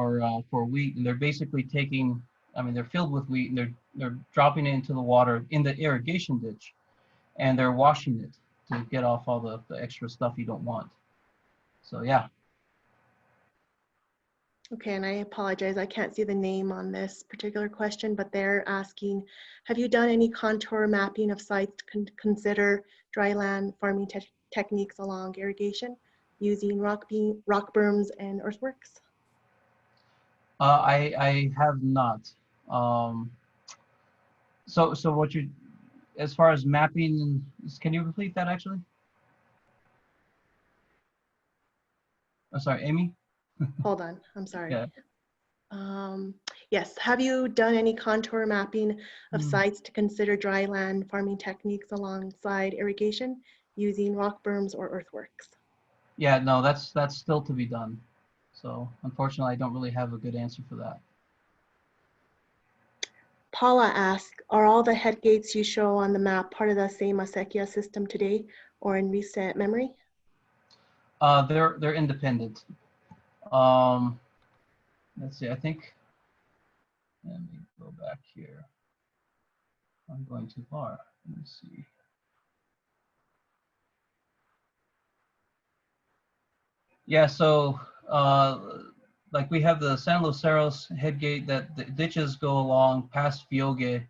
for wheat, and they're basically taking. I mean, they're filled with wheat, and they're dropping it into the water in the irrigation ditch, and they're washing it to get off all the extra stuff you don't want. So yeah. Okay, and I apologize, I can't see the name on this particular question, but they're asking, have you done any contour mapping of sites to consider dryland farming techniques along irrigation using rock berms and earthworks? I have not. So what you, as far as mapping, can you repeat that actually? Oh, sorry, Amy? Hold on, I'm sorry. Yeah. Yes, have you done any contour mapping of sites to consider dryland farming techniques alongside irrigation using rock berms or earthworks? Yeah, no, that's still to be done. So unfortunately, I don't really have a good answer for that. Paula asks, are all the head gates you show on the map part of the same acequia system today or in recent memory? They're independent. Let's see, I think, let me go back here. I'm going too far. Let me see. Yeah, so like we have the San Luceros head gate that the ditches go along past Phiogeh.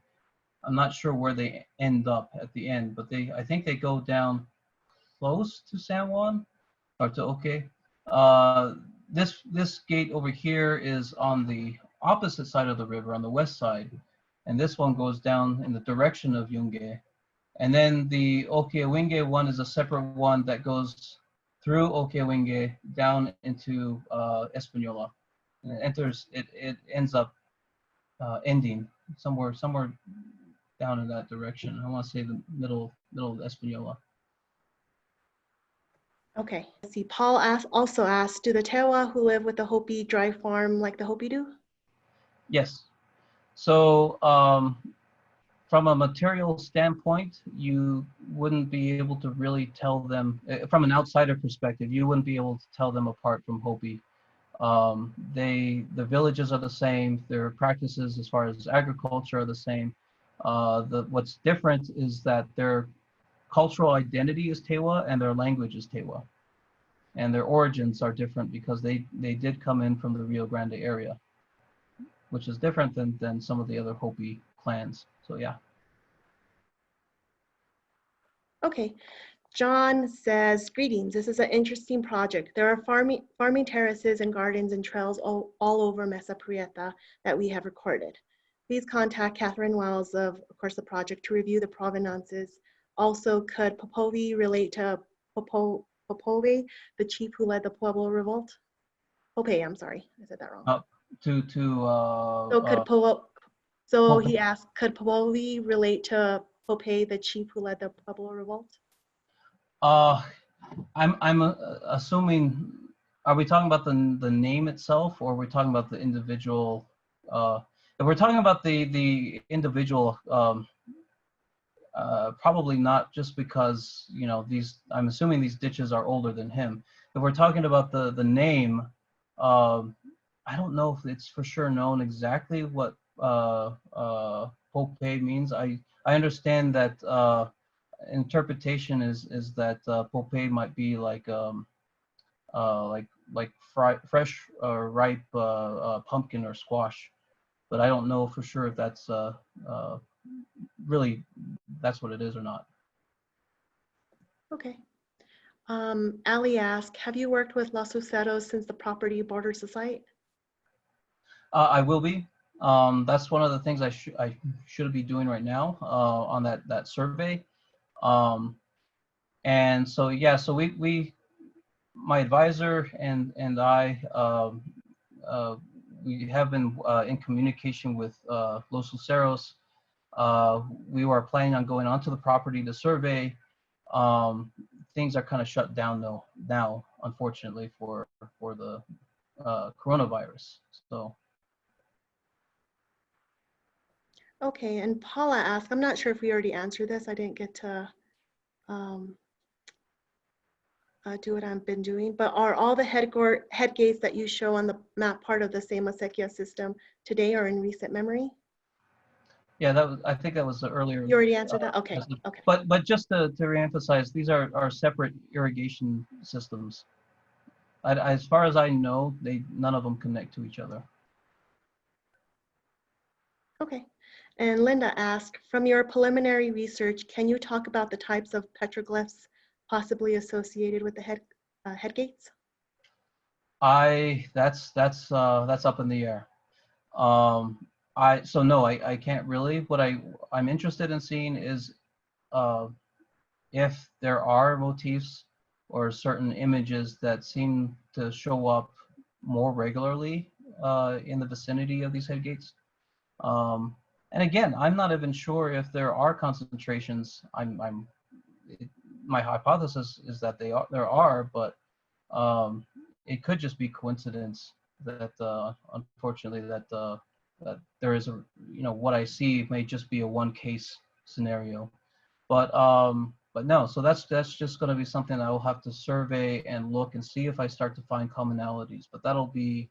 I'm not sure where they end up at the end, but I think they go down close to San Juan or to Ohkay. This gate over here is on the opposite side of the river, on the west side, and this one goes down in the direction of Yungay. And then the Ohkay Owingeh one is a separate one that goes through Ohkay Owingeh down into Espanola. And it ends up ending somewhere down in that direction. I want to say the middle of Espanola. Okay, let's see. Paul also asked, do the Tewa who live with the Hopi dry farm like the Hopi do? Yes. So from a material standpoint, you wouldn't be able to really tell them, from an outsider perspective, you wouldn't be able to tell them apart from Hopi. The villages are the same. Their practices as far as agriculture are the same. What's different is that their cultural identity is Tewa and their language is Tewa. And their origins are different because they did come in from the Rio Grande area, which is different than some of the other Hopi clans. So yeah. Okay, John says, greetings, this is an interesting project. There are farming terraces and gardens and trails all over Mesa Prieta that we have recorded. Please contact Catherine Wells of course, the project to review the provenances. Also, could Popovi relate to Popoe, the chief who led the Pueblo revolt? Pope, I'm sorry, I said that wrong. So he asked, could Popovi relate to Pope, the chief who led the Pueblo revolt? I'm assuming, are we talking about the name itself, or are we talking about the individual? If we're talking about the individual, probably not, just because, you know, I'm assuming these ditches are older than him. If we're talking about the name, I don't know if it's for sure known exactly what Pope means. I understand that interpretation is that Pope might be like fresh or ripe pumpkin or squash, but I don't know for sure if that's really that's what it is or not. Okay. Ali asked, have you worked with Los Luceros since the property borders the site? I will be. That's one of the things I should be doing right now on that survey. And so yeah, so my advisor and I we have been in communication with Los Luceros. We were planning on going onto the property to survey. Things are kind of shut down though now, unfortunately, for the coronavirus. So. Okay, and Paula asked, I'm not sure if we already answered this. I didn't get to do what I've been doing, but are all the head gates that you show on the map part of the same acequia system today or in recent memory? Yeah, I think that was the earlier. You already answered that? Okay. Okay. But just to reemphasize, these are separate irrigation systems. As far as I know, none of them connect to each other. Okay. And Linda asked, from your preliminary research, can you talk about the types of petroglyphs possibly associated with the head gates? That's up in the air. So no, I can't really. What I'm interested in seeing is if there are motifs or certain images that seem to show up more regularly in the vicinity of these head gates. And again, I'm not even sure if there are concentrations. My hypothesis is that there are, but it could just be coincidence that unfortunately that there is a, what I see may just be a one case scenario. But no, so that's just going to be something I will have to survey and look and see if I start to find commonalities. But that'll be,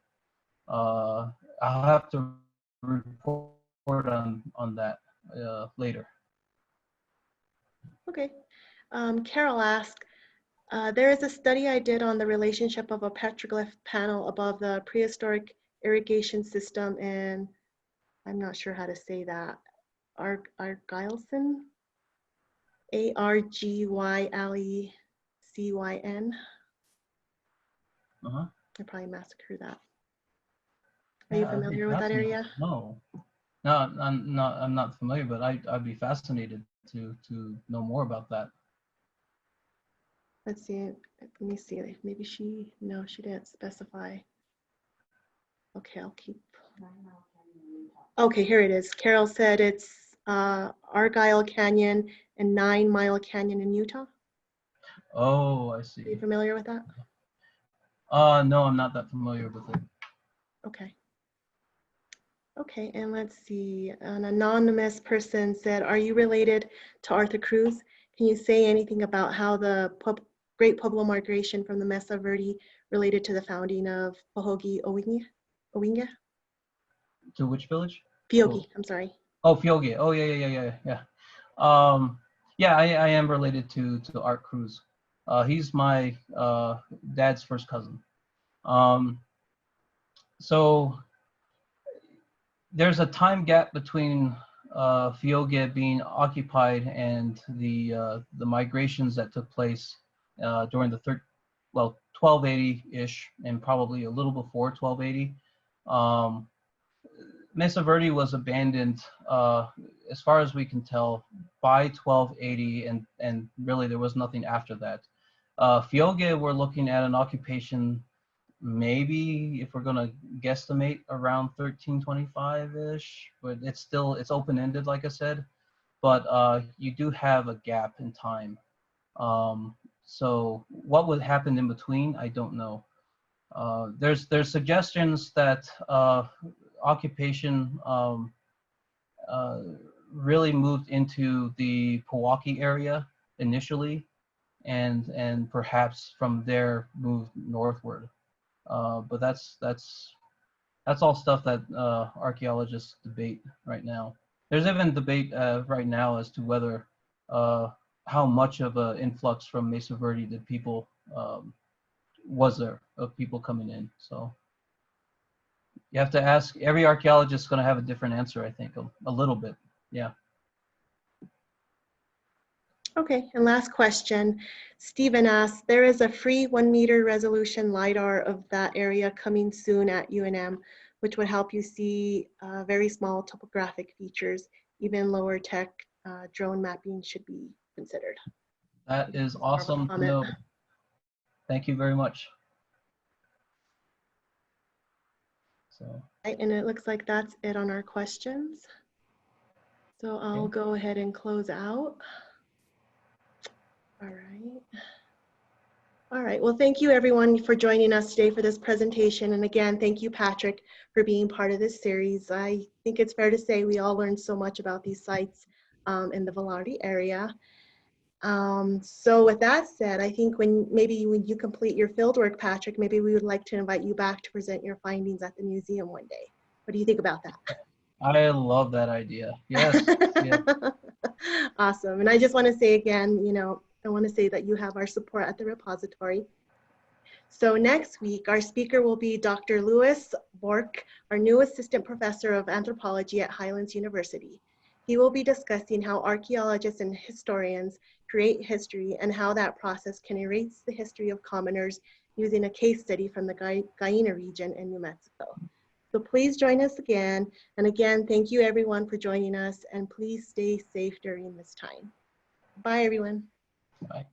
I'll have to report on that later. Okay. Carol asked, there is a study I did on the relationship of a petroglyph panel above the prehistoric irrigation system in, I'm not sure how to say that, Argyleson? Argylecyn. Uh-huh. I probably massacred that. Are you familiar with that area? No, I'm not familiar, but I'd be fascinated to know more about that. Let's see. Let me see. Maybe no, she didn't specify. Okay, I'll keep. Okay, here it is. Carol said it's Argyle Canyon and 9 Mile Canyon in Utah. Oh, I see. Are you familiar with that? No, I'm not that familiar with it. Okay. Okay, and let's see. An anonymous person said, are you related to Arthur Cruz? Can you say anything about how the Great Pueblo Migration from the Mesa Verde related to the founding of Ohkay Owingeh? To which village? Phiogeh, I'm sorry. Oh, Phiogeh. Oh, yeah. Yeah, I am related to Art Cruz. He's my dad's first cousin. So there's a time gap between Phiogeh being occupied and the migrations that took place during the 1280-ish and probably a little before 1280. Mesa Verde was abandoned, as far as we can tell, by 1280, and really there was nothing after that. Phiogeh, we're looking at an occupation, maybe if we're gonna guesstimate around 1325-ish, but it's open-ended, like I said. But you do have a gap in time. So what would happen in between, I don't know. There's suggestions that occupation really moved into the Pojoaque area initially, and perhaps from there moved northward. But that's all stuff that archaeologists debate right now. There's even debate right now as to whether how much of an influx from Mesa Verde did people was there of people coming in. So you have to ask, every archaeologist is going to have a different answer, I think, a little bit. Yeah. Okay, and last question. Stephen asks, there is a free 1 meter resolution LiDAR of that area coming soon at UNM, which would help you see very small topographic features. Even lower tech drone mapping should be considered. That is awesome to know. Thank you very much. So. Right, and it looks like that's it on our questions. So I'll go ahead and close out. All right. All right, well, thank you everyone for joining us today for this presentation. And again, thank you, Patrick, for being part of this series. I think it's fair to say we all learned so much about these sites in the Velarde area. So with that said, I think when you complete your fieldwork, Patrick, maybe we would like to invite you back to present your findings at the museum one day. What do you think about that? I love that idea. Yes. Yeah. Awesome. And I just want to say again, I want to say that you have our support at the repository. So next week, our speaker will be Dr. Louis Bork, our new assistant professor of anthropology at Highlands University. He will be discussing how archaeologists and historians create history and how that process can erase the history of commoners using a case study from the Guyana region in New Mexico. So please join us again. And again, thank you everyone for joining us, and please stay safe during this time. Bye everyone. Bye.